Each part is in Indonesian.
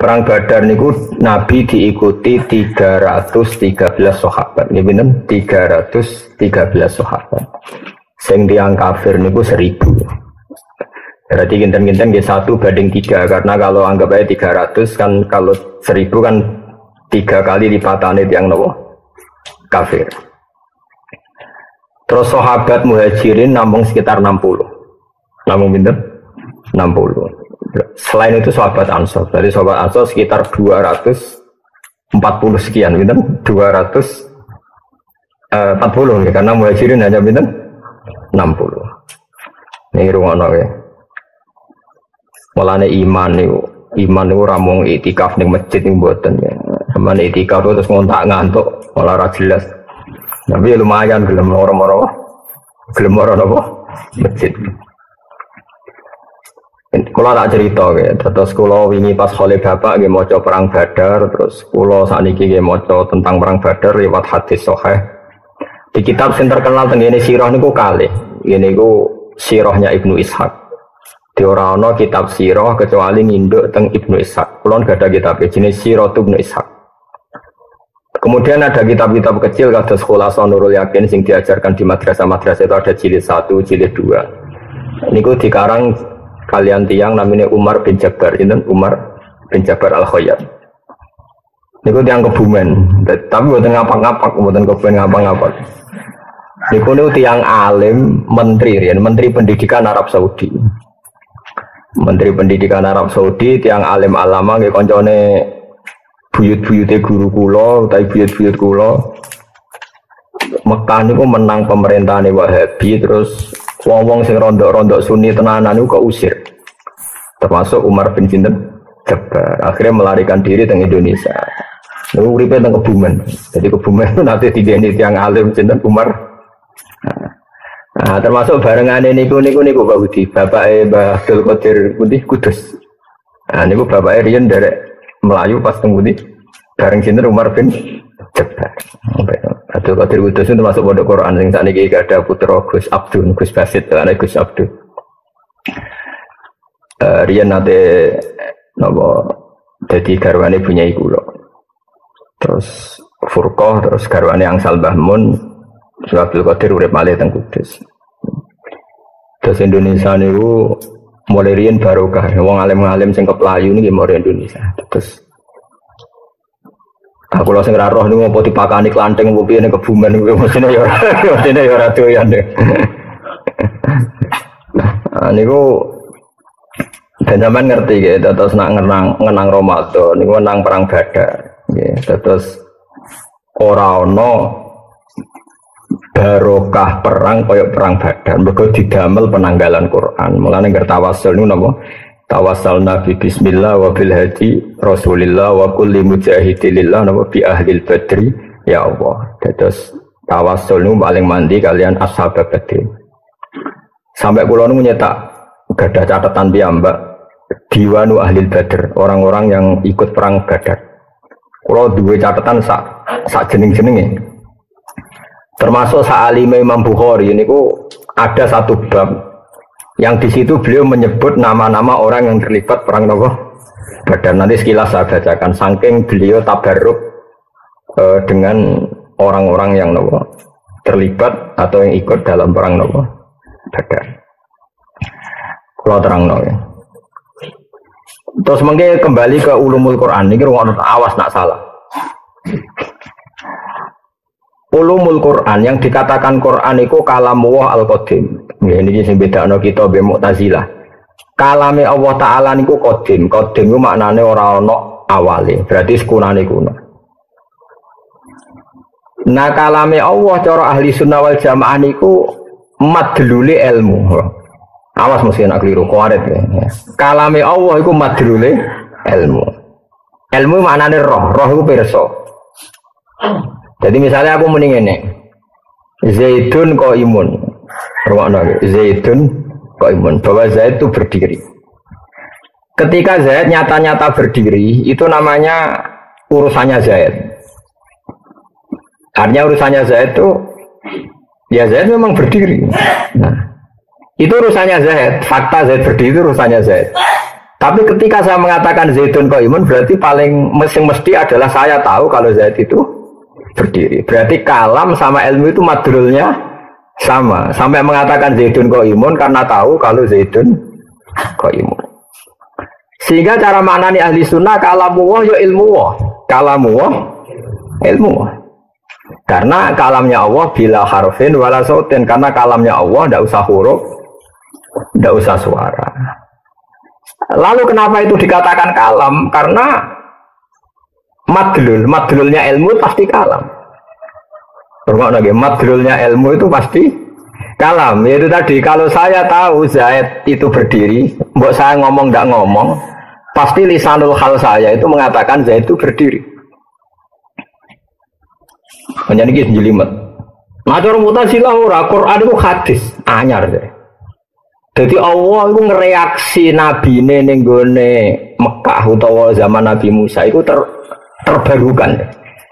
Perang Badar niku Nabi diikuti 313 sahabat. Nggih pinten? 313 sahabat. Sing tiyang kafir niku 1000. Berarti kinten-kinten nggih 1:3 karena kalau anggap aja 300 kan kalau 1000 kan 3 kali lipatane tiyang napa? Kafir. Terus sahabat muhajirin nampung sekitar 60. Nampung pinten? 60. Selain itu sahabat Ansor. Dari sahabat Ansor sekitar 240 sekian, pinten? 240 ya, karena muhajirin hanya pinten? 60. Ini rungono ya. Mulane iman niku ramung itikaf ning masjid ning mboten ya. Sampeyan itikaf terus ngontak ngantuk ora jelas. Tapi lumayan gelem moro-moro. Gelem moro napa? Masjid. Kula tak cerita ya, terus kula wingi pas khole bapak nggih maca perang Badar, terus kula sakniki nggih maca tentang perang Badar lewat hadis sahih. Di kitab sing terkenal teng ngene sirah niku kalih. Ngene niku sirahnya Ibnu Ishaq. Di ora ana kitab sirah kecuali nginduk teng Ibnu Ishaq. Kula nggak ada kitab jenis Sirah Ibnu Ishaq. Kemudian ada kitab-kitab kecil kados Khulasan Nurul Yakin sing diajarkan di madrasah-madrasah itu ada jilid 1, jilid 2. Niku dikarang kalian tiang namanya Umar bin Jabbar, Umar bin Jabbar Al-Khayyat. Niku tiang Kebumen, tapi buatan ngapak-ngapak, buatan Kebumen ngapak-ngapak. Niku tiang alim, menteri pendidikan Arab Saudi. Menteri Pendidikan Arab Saudi, tiang alim alama, nggih koncone buyut-buyute guru kula, utawi buyut-buyut kula. Mekah niku menang pemerintahane Wahabi, terus wong-wong sing rondok-rondok Sunni tenanan niku keusir. Termasuk Umar bin Jabbar. Akhirnya melarikan diri teng Indonesia. Niku uripe teng Kebumen. Jadi Kebumen itu nanti digeni tiang alim sinten Umar. Nah, termasuk barengane niku Pak Budi, bapake Mbah Abdul Qadir Putih Kudus. Nah, niku bapake riyen derek Melayu pas teng Putih bareng sinten Umar bin Jabbar. Abdul Qadir Kudus itu termasuk pondok Quran sing sakniki ada putra Gus Abdul, Gus Basit, ana Gus Abdul. Riyen nate napa dadi garwane bunyai kula. Terus Furqah, terus garwane Angsal Mbah Mun. Abdul Qadir urip malih teng Kudus. Terus Indonesia niku mulai riyen barokah, wong alim-alim sing keplayu niki mari Indonesia. Terus aku lho sing ra roh niku apa dipakani klanteng opo piye ning Kebumen niku mestine ya ora doyan. Niku dan zaman ngerti nggih, terus nak ngenang Ramadan niku nang perang Badar nggih. Terus ora ana barokah perang kaya perang Badar, mergo didamel penanggalan Quran. Mulane ngger tawasul niku napa? Tawassal nabi bismillah wa bil hadi rasulillah wa kulli mujahidillah napa bi ahlil badri ya Allah. Terus tawasul niku paling mandi kalian ashab Badr. Sampai kula niku nyetak gadah catatan piyambak diwanu ahlil Badr, orang-orang yang ikut perang Badar. Kula duwe catatan sak jeneng-jenenge. Termasuk sa'alime Imam Bukhari ini ada satu bab yang di situ beliau menyebut nama-nama orang yang terlibat perang Badar. Nanti sekilas saya bacakan. Saking beliau tabarruk dengan orang-orang yang terlibat atau yang ikut dalam perang Badar. Kalau terang ya. Terus mungkin kembali ke ulumul Quran ini awas nak salah. Ulumul Quran yang dikatakan Quran itu kalamullah al-qadim. Ini sing bedakno kita be Mu'tazilah. Kalame Allah Taala niku qadim. Qadim ku maknane ora ana awale, berarti sekunane kuno. Nah kalame Allah cara ahli sunnah wal jamaah niku madlule ilmu. Awas mesti nak keliru kuarit ya. Kalame Allah iku madlule ilmu. Ilmu maknane roh iku pirsa. Jadi misalnya aku muni ngene. Zaidun qaimun. Rumakna Zaidun qaimun, bahwa Zaid itu berdiri. Ketika Zaid nyata-nyata berdiri, itu namanya urusannya Zaid. Artinya urusannya Zaid itu ya Zaid memang berdiri. Nah, itu urusannya Zaid. Fakta Zaid berdiri itu urusannya Zaid. Tapi ketika saya mengatakan Zaidun qaimun berarti paling mesti adalah saya tahu kalau Zaid itu berdiri. Berarti kalam sama ilmu itu madrulnya sama. Sampai mengatakan Zaidun qaimun karena tahu kalau Zaidun qaimun. Sehingga cara maknani ahli sunnah kalamu ya ilmu wah. Kalamu ilmu. Karena kalamnya Allah bila harfin wala sautin, karena kalamnya Allah tidak usah huruf, tidak usah suara. Lalu kenapa itu dikatakan kalam? Karena madlulnya ilmu pasti kalam. Madlulnya ilmu itu pasti kalam. Yaitu tadi kalau saya tahu Zaid itu berdiri, mbok saya ngomong tidak ngomong, pasti lisanul hal saya itu mengatakan Zaid itu berdiri. Hanya ini jelimet. Nah, cara Mu'tazilah ora, Quran itu hadis anyar deh. Jadi Allah itu ngereaksi Nabi ning gone Mekah utawa zaman Nabi Musa itu terbarukan.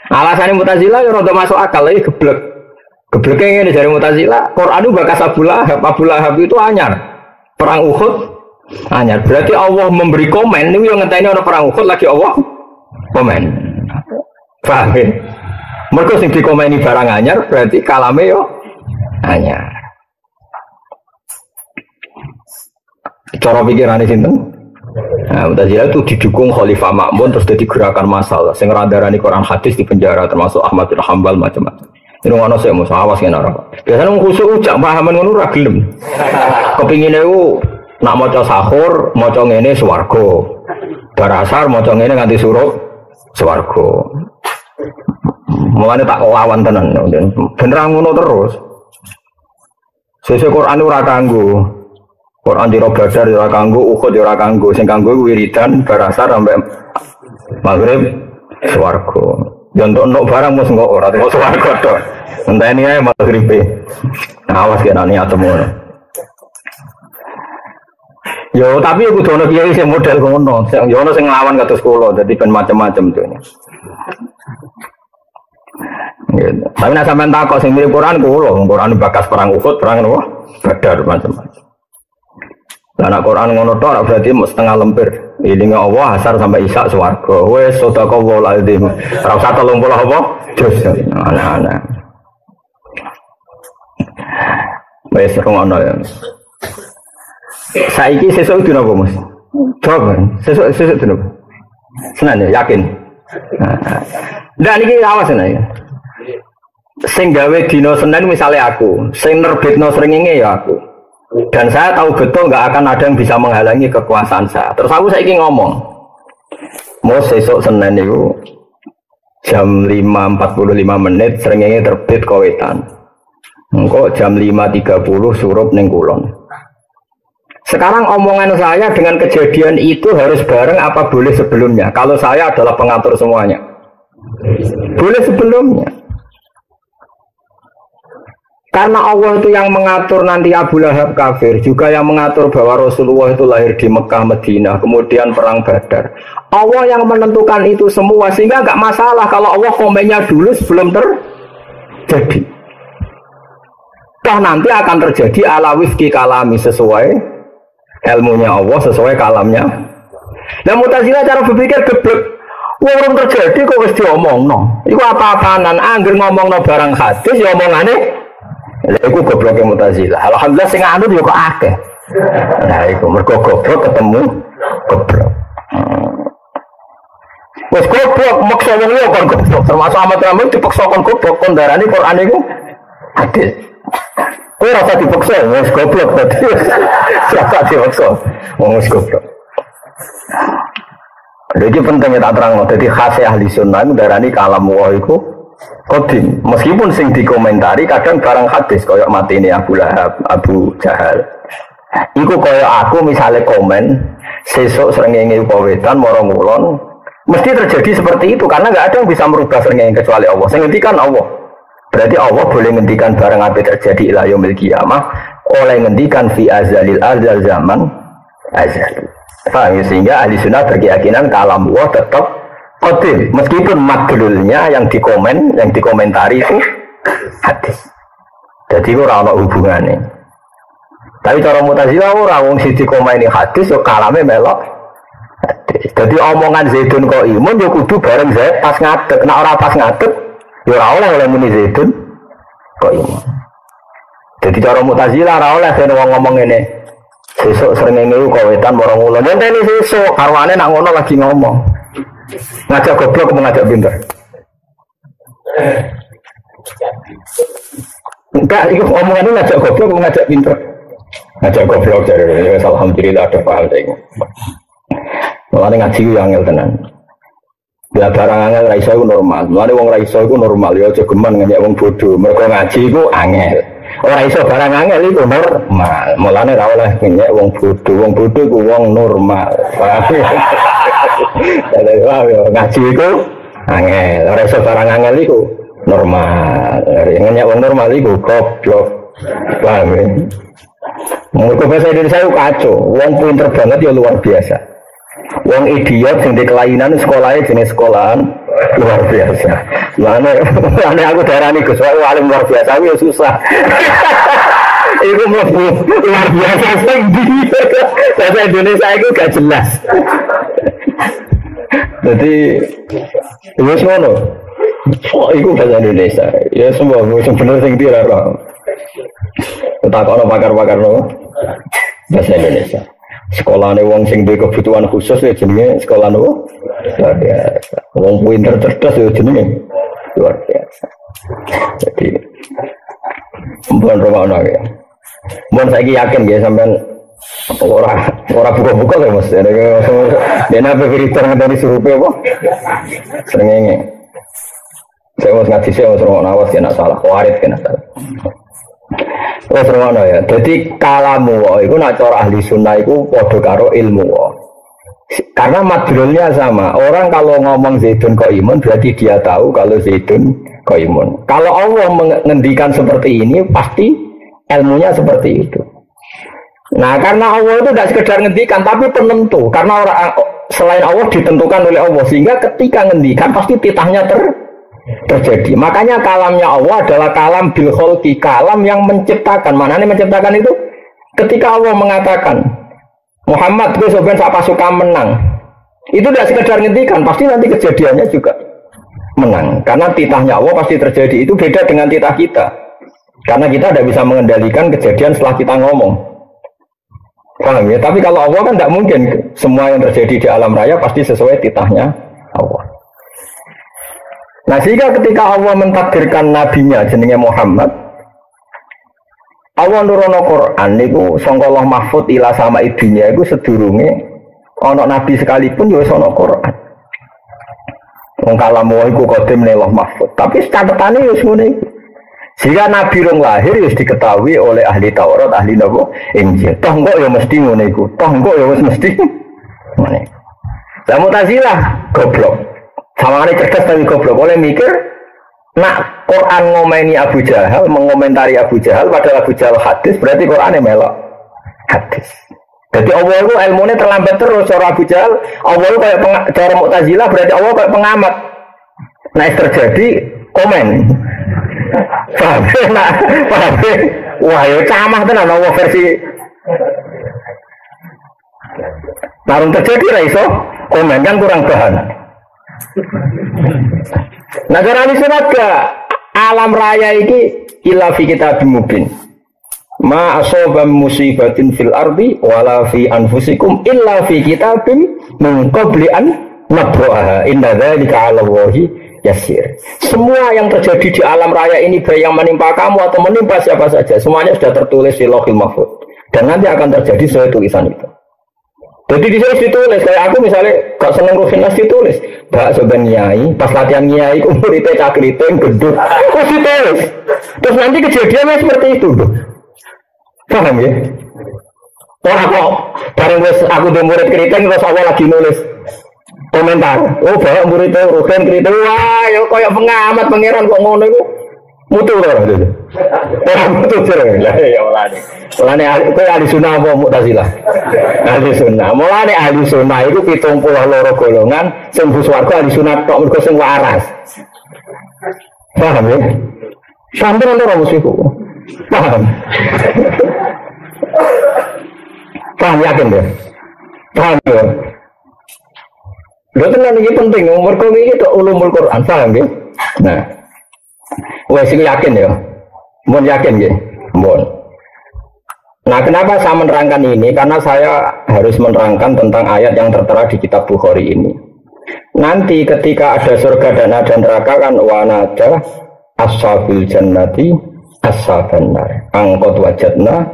Alasannya Mu'tazilah ya rada masuk akal lagi geblek. Gebleknya ini dari Mu'tazilah, Quran itu bakas Abu Lahab itu anyar. Perang Uhud anyar. Berarti Allah memberi komen ini yang ngenteni ana perang Uhud lagi Allah komen. Paham ya? Mereka sing dikomeni barang anyar berarti kalame yo anyar. Cara pikirannya sinten? Nah, Mu'tazilah itu didukung Khalifah Ma'mun terus jadi gerakan masalah. Sing ngerandarani Quran hadis di penjara termasuk Ahmad bin Hanbal macam-macam. Ini ngono sik mesti awas kena ora. Biasane wong khusuk ujak pahaman ngono ora gelem. Kepingine ku nak maca sahur, maca ngene swarga. Bar asar maca ngene nganti surup swarga. Mulane tak lawan tenan. Ben ra ngono terus. Sesuk Quran ora kanggo. Quran dira Badar ora kanggo, Uhud ora kanggo. Sing kanggo wiridan bar asar sampai maghrib swarga. Ya untuk barang mesti kok ora kok swarga tok. Enteni ae maghribe. Awas kena niat temono. Yo tapi aku kudu ono kiai sing model ngono. Yo ono sing nglawan kados kula, dadi ben macam-macam tuh. Gitu. Tapi nek sampean takok sing mirip Quran kula, Quran bakas perang Uhud, perang apa? Badar macam-macam. Lah nek Quran ngono tok berarti setengah lempir. Ilinge Allah asar sampai isya swarga. Wis sedekah azim. Ora usah 30 apa? Jus. Ana-ana. Wis ngono ya. Saiki sesuk itu napa, Mas? Coba, sesuk itu napa? Senan ya, yakin. Nah, niki awas ya. Sing gawe dina Senin misalnya aku, sing nerbitno srengenge ya aku. Dan saya tahu betul nggak akan ada yang bisa menghalangi kekuasaan saya. Terus aku saiki ngomong, mau sesuk Senin itu jam 5.45 srengenge terbit Kawetan. Engko jam 5.30 surup ning Kulon. Sekarang omongan saya dengan kejadian itu harus bareng apa boleh sebelumnya? Kalau saya adalah pengatur semuanya, boleh sebelumnya. Karena Allah itu yang mengatur nanti Abu Lahab kafir, juga yang mengatur bahwa Rasulullah itu lahir di Mekah, Madinah, kemudian perang Badar. Allah yang menentukan itu semua, sehingga nggak masalah kalau Allah komennya dulu sebelum terjadi. Toh nanti akan terjadi ala wifqi kalami sesuai ilmunya Allah, sesuai kalamnya. Nah Mu'tazilah cara berpikir geblek. Wong terjadi kok wis diomongno. Iku apa-apaanan angger ngomongno barang hadis ya omongane. Lha iku gobloke Mu'tazilah. Alhamdulillah sing anut yo kok akeh. Nah iku mergo goblok ketemu goblok. Wes goblok maksa wong liya kon goblok. Termasuk Ahmad Ramli dipaksa kon goblok kon darani Quran iku hadis. Kowe rasa dipaksa, wis goblok tadi. Siapa dipaksa? Wis goblok. Jadi pentingnya tak terang, jadi khas ahli sunnah itu darani kalam Allah itu qadim. Meskipun sing dikomentari kadang barang hadis kayak mati ini Abu Lahab, Abu Jahal. Iku kayak aku misalnya komen sesuk srengenge Kawetan mara ngulon, mesti terjadi seperti itu karena nggak ada yang bisa merubah srengenge kecuali Allah. Sing ngendikan Allah. Berarti Allah boleh ngendikan barang apa terjadi ila yaumil qiyamah, oleh ngendikan fi azalil azal zaman azal. Paham ya? Sehingga ahli sunnah berkeyakinan kalam Allah tetap qadim meskipun madlulnya yang dikomentari itu hadis. Jadi ora ana hubungane. Tapi cara Mu'tazilah ora wong sing dikomeni hadis yo kalame melok Jadi omongan Zaidun kok imun ya kudu bareng Zaid pas ngadeg. Nek ora pas ngadeg ya ora oleh muni Zaidun kok imun. Jadi cara Mu'tazilah ora oleh yen wong ngomong ngene. Sesuk srengenge kok wetan marang ulun. Ngenteni sesuk karwane nak ngono lagi ngomong. Ngajak goblok apa ngajak pinter? Enggak, itu omongannya ngajak goblok apa ngajak pinter? Ngajak goblok jadi alhamdulillah ada paham saya. Mulane ngaji ku angel tenan. Bila barang angel ra iso iku normal. Mulane wong ra iso iku normal ya aja geman ngenyek wong bodho. Mergo ngaji iku angel. Ora iso barang angel iku normal. Mulane ra oleh ngenyek wong bodho. Wong bodho iku wong normal. Ngaji iku angel. Ora iso barang angel iku normal. Ngenyek wong normal iku goblok. Paham ya? Mergo bahasa Indonesia itu kacau. Wong pinter banget ya luar biasa. Wong idiot sing di kelainan sekolahnya jenis sekolahan luar biasa. Lane aku darani Gus wae alim luar biasa ya susah. Iku mlebu luar biasa sing di bahasa Indonesia itu gak jelas. Jadi wis ngono. Iku bahasa Indonesia. Ya semua sing bener sing dia ora. Takokno pakar-pakar no bahasa Indonesia. Sekolahane wong sing duwe kebutuhan khusus ya jenenge sekolah nopo? Luar biasa. Wong pinter cerdas ya jenenge luar biasa. Jadi mbon romono ya. Mbon saiki yakin nggih sampean ora buka-buka lho Mas. Dene apa filter ngene surupe apa? Srengenge. Saya mau ngaji saya mau romono awas ya nak salah, warit kena salah. Oh serono ya. Jadi kalamu itu nak cara ahli sunnah itu podo karo ilmu. Karena madrulnya sama. Orang kalau ngomong Zaidun kok imun berarti dia tahu kalau Zaidun kok imun. Kalau Allah mengendikan seperti ini pasti ilmunya seperti itu. Nah karena Allah itu tidak sekedar ngendikan tapi penentu. Karena orang selain Allah ditentukan oleh Allah sehingga ketika ngendikan pasti titahnya terjadi. Makanya kalamnya Allah adalah kalam bil kholqi, kalam yang menciptakan. Manane menciptakan itu ketika Allah mengatakan Muhammad gue sebenarnya sak pasukan menang. Itu tidak sekedar ngendikan, pasti nanti kejadiannya juga menang. Karena titahnya Allah pasti terjadi. Itu beda dengan titah kita. Karena kita tidak bisa mengendalikan kejadian setelah kita ngomong. Paham ya? Tapi kalau Allah kan tidak mungkin semua yang terjadi di alam raya pasti sesuai titahnya Allah. Nah sehingga ketika Allah mentakdirkan nabinya jenenge Muhammad, Allah nurono Quran niku sangka Allah mahfud ila sama ibunya iku sedurunge ana nabi sekalipun ya ana Quran. Wong kalamu iku qadim ne Allah mahfud, tapi catetane ya ngene iki. Sehingga nabi rong lahir ya diketahui oleh ahli Taurat, ahli napa Injil. Toh kok ya mesti ngene iku. Toh kok ya wis mesti ngene. Lah Mu'tazilah goblok. Sama cerdas tapi goblok. Oleh mikir nak Quran ngomeni Abu Jahal, mengomentari Abu Jahal, padahal Abu Jahal hadis, berarti Qurannya melok hadis. Jadi Allah itu ilmunya terlambat terus. Cara Abu Jahal, Allah itu kayak cara Mu'tazilah, berarti Allah kayak pengamat. Nah terjadi komen. Paham? Paham? Wah ya camah tenan Allah versi. Narung terjadi raiso komen kan kurang bahan. Negara ini sudah alam raya ini illa fi kitabim mubin. Ma asaba musibatin fil ardi wala fi anfusikum illa fi kitabim min qabli an nabraha. Inna dzalika 'ala Allahi yasir. Semua yang terjadi di alam raya ini baik yang menimpa kamu atau menimpa siapa saja, semuanya sudah tertulis di Lauhil Mahfuz dan nanti akan terjadi sesuai tulisan itu. Jadi di sini ditulis, kayak aku misalnya gak seneng Rufinas ditulis, gak sebenarnya nyai, pas latihan nyai, umur itu cakriting, gendut, terus ditulis. Terus nanti kejadiannya seperti itu. Paham ya? Orang kok, bareng aku di murid keriting, terus awal lagi nulis komentar. Oh bawa murid itu, Rufin keriting, wah ya kayak pengamat, pangeran kok ngono itu. Mutu orang itu. Orang mutu sering. Ya mulane ahli sunnah apa Mu'tazilah? Ahli sunnah. Mulane ahli sunnah itu 72 golongan sing mlebu swarga ahli sunnah tok mergo sing waras. Paham ya? Sampai ora musuhku. Paham? Paham yakin ya? Paham ya? Lho tenan iki penting, mergo iki tok ulumul Quran, paham nggih? Nah. Wes iki yakin ya. Mun yakin nggih. Mun. Nah, kenapa saya menerangkan ini? Karena saya harus menerangkan tentang ayat yang tertera di kitab Bukhari ini. Nanti ketika ada surga dan ada neraka kan wanada ashabul jannati ashaban nar. Angkot wajadna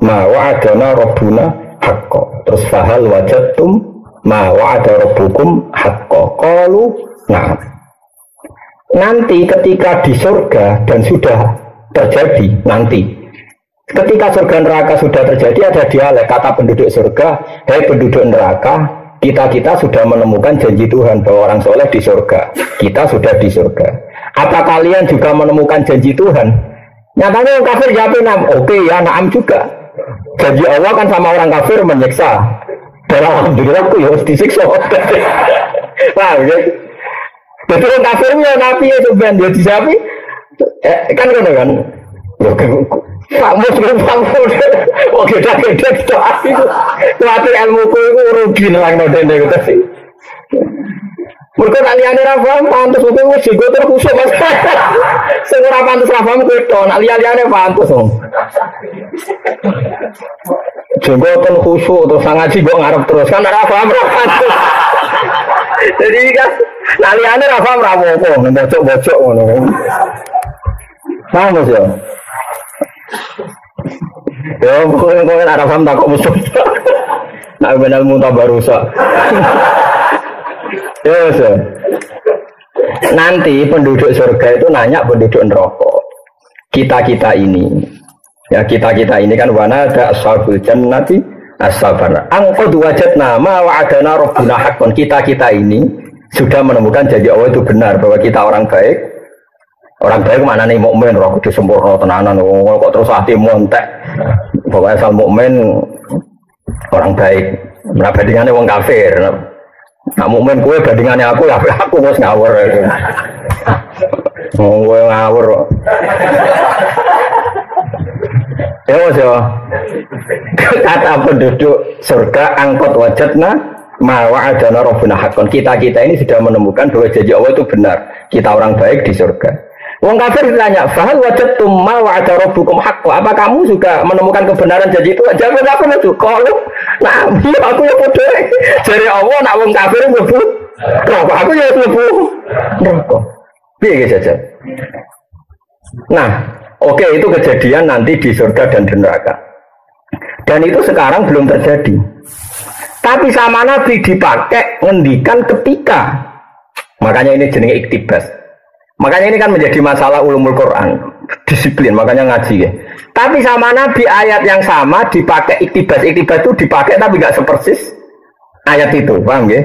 ma wa'adana rabbuna haqqo. Terus fahal wajadtum ma wa'ada rabbukum haqqo. Qalu nah. Nanti ketika di surga dan sudah terjadi nanti ketika surga neraka sudah terjadi ada dialek kata penduduk surga, hei penduduk neraka, kita sudah menemukan janji Tuhan bahwa orang soleh di surga. Kita sudah di surga. Apa kalian juga menemukan janji Tuhan? Nyatanya orang kafir jawabin, oke ya, naam juga. Janji Allah kan sama orang kafir menyiksa. Dan alhamdulillah aku ya harus disiksa. Paham ya? Jadi orang kafirnya nabi ya sebenarnya dia disapi. Kan. Pak Mus oke dah kita aku kuatir ilmuku itu rugi nang dene gitu sih. Mergo aliyane ra paham pantes kowe wis digo terus Mas. Sing ora pantes ra paham kowe to, aliyane pantes wong. Jenggoten khusuk terus ngaji kok ngarep terus kan ora paham ra pantes. Jadi kan aliyane ra paham ra apa-apa, bocok-bocok ngono. Paham Mas ya? Ya, pokoknya ada paham tak kok musuh. Nak benar muntah barusa. Ya, nanti penduduk surga itu nanya penduduk neraka. Kita ini, ya kita ini kan wana ada ashabul jannati ashabar. Angqad wajadna ma wa'adana rabbuna haqqan. Kita ini sudah menemukan janji Allah itu benar bahwa kita orang baik. Orang baik mana nih mukmin, roh kudu sempurna tenanan, kok terus hati montek. Pokoknya asal mukmin orang baik. Nah bandingannya wong kafir. Nah mukmin kue bandingannya aku harus ngawur. Gue ngawur. Ya mas ya. Kata penduduk surga angkot wajadna ma wa'adana rabbuna haqqan. Kita ini sudah menemukan bahwa janji Allah itu benar. Kita orang baik di surga. Wong kafir ditanya, "Fahal wajadtum ma wa'ada rabbukum haqqo?" Apa kamu juga menemukan kebenaran janji itu? Jawab apa itu? Kalau nah, aku ya bodoh. Jare Allah nak wong kafir mlebu neraka, aku ya mlebu neraka. Piye saja. Nah, oke itu kejadian nanti di surga dan di neraka. Dan itu sekarang belum terjadi. Tapi sama Nabi dipakai ngendikan ketika. Makanya ini jenenge iktibas. Makanya ini kan menjadi masalah ulumul Quran, disiplin, makanya ngaji ya. Tapi sama Nabi ayat yang sama dipakai iktibas itu dipakai tapi nggak sepersis ayat itu, paham ya?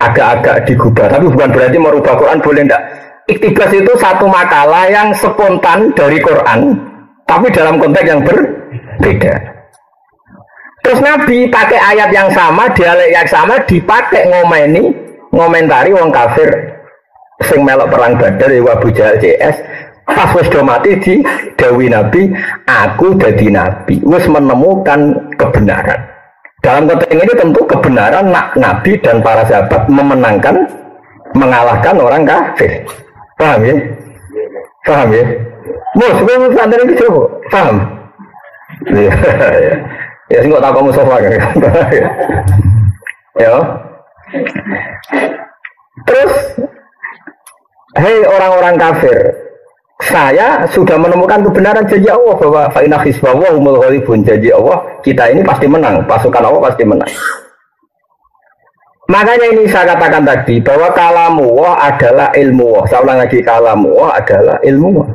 Agak-agak digubah, tapi bukan berarti merubah Quran, boleh enggak. Iktibas itu satu makalah yang spontan dari Quran, tapi dalam konteks yang berbeda. Terus Nabi pakai ayat yang sama, dialek yang sama dipakai ngomentari wong kafir sing melok perang Badar ya Abu Jahal CS pas wis do mati di dawuh Nabi, aku dadi nabi, wis menemukan kebenaran. Dalam konteks ini tentu kebenaran Nabi dan para sahabat mengalahkan orang kafir. Paham ya? Paham ya? Mus, kowe sadar iki coba. Paham? Ya sing kok tak kamu sofa kan. Ya. Terus hei orang-orang kafir, saya sudah menemukan kebenaran janji Allah bahwa fa'inna hisbawa humul ghalibun, janji Allah kita ini pasti menang, pasukan Allah pasti menang. Makanya ini saya katakan tadi bahwa kalamullah adalah ilmu Allah. Saya ulang lagi, kalamullah adalah ilmu Allah.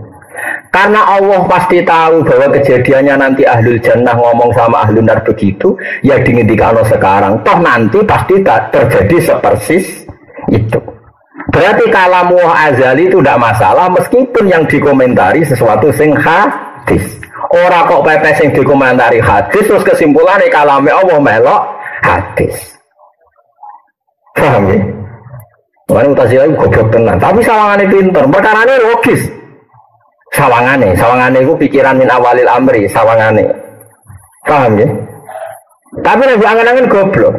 Karena Allah pasti tahu bahwa kejadiannya nanti ahlul jannah ngomong sama ahlul nar begitu, ya dingintikan sekarang. Toh nanti pasti tak terjadi sepersis itu. Berarti kalamullah azali itu tidak masalah meskipun yang dikomentari sesuatu sing hadis. Ora kok pepes sing dikomentari hadis terus kesimpulannya kalamnya Allah melok hadis. Paham ya? Makanya Mu'tazilah itu goblok tenan, tapi sawangannya pinter, perkaranya logis. Sawangannya itu pikiran min awalil amri, sawangannya. Paham ya? Tapi lebih angan-angan goblok.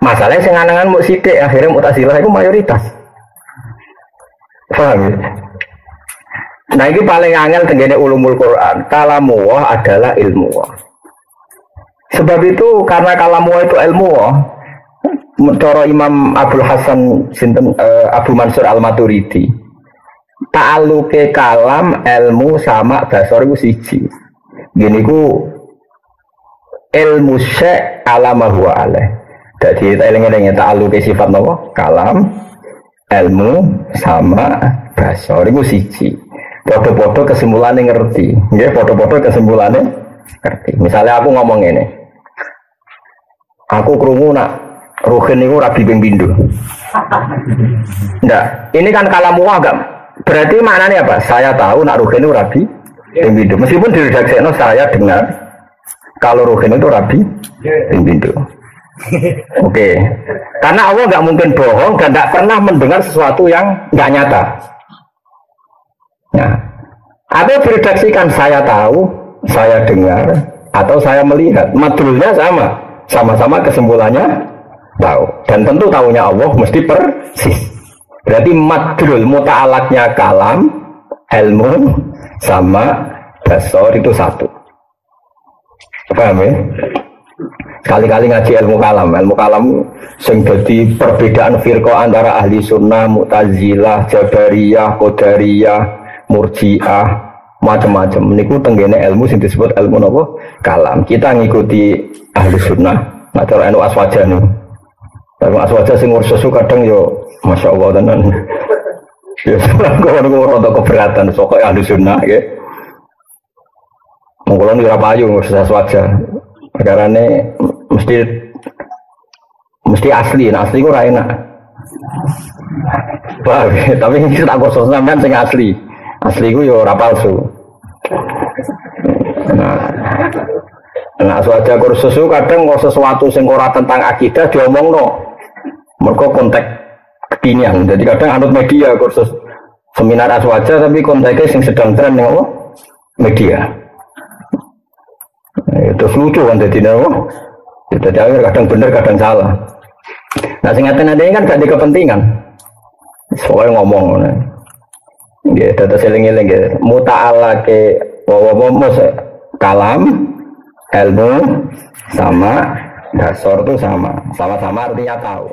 Masalahnya sing anangan mau sidik akhirnya Mu'tazilah itu mayoritas. Paham ya? Nah ini paling angel tenggene ulumul Quran. Kalamullah adalah ilmu. Sebab itu karena kalamullah itu ilmu. Menurut Imam Abdul Hasan Abu Mansur Al-Maturidi, ta'alluqe kalam ilmu sama basar itu siji. Gini ku ilmu syek alama huwa alaih. Jadi eling-elingnya ta'alluqe sifat apa? Kalam, ilmu sama basar itu siji. Podo-podo kesimpulannya ngerti, ya podo-podo kesimpulannya ngerti. Misalnya aku ngomong ini, aku krungu nak Ruhin itu rabi ping pindho. Nggak, ini kan kalamu agak berarti maknanya apa? Saya tahu nak Ruhin itu rabi ping pindho. Meskipun di redaksi saya dengar kalau Ruhin itu rabi ping pindho. Oke, karena Allah nggak mungkin bohong dan nggak pernah mendengar sesuatu yang nggak nyata. Nah, atau diredaksikan saya tahu, saya dengar, atau saya melihat. Madrulnya sama-sama kesimpulannya tahu. Dan tentu tahunya Allah mesti persis. Berarti madrul muta'alaknya kalam, ilmu, sama basor itu satu. Paham ya? Sekali-kali ngaji ilmu kalam sing dadi perbedaan firqah antara ahli sunnah, mu'tazilah, jabariyah, qadariyah, murji'ah, macam-macam. Niku tenggene ilmu sing disebut ilmu napa? Kalam. Kita ngikuti ahli sunnah, nah cara anu aswaja nih. Tapi aswaja sing ngurus kadang yo masya Allah tenan. Ya kok rada keberatan sok ahli sunnah ya. Monggo ora payu ngurus aswaja. Perkarane mesti asli, nah asli ku ora enak. Wah, tapi ini tak khusus sampean sing asli. Asli ku yo ora palsu. Nah aswaja kursus kadang kok sesuatu sing ora tentang akidah diomongno. Mergo konteks kekinian. Jadi kadang anut media kursus seminar aswaja tapi konteksnya sing sedang tren ning media. Itu lucu kan jadi nawa. Jadi akhir kadang bener kadang salah. Nah sing ngaten ini kan gak di kepentingan. Soalnya ngomong. Ya, data seling-eling ya. Muta'alake kalam, ilmu sama dasar itu sama. Sama-sama artinya tahu.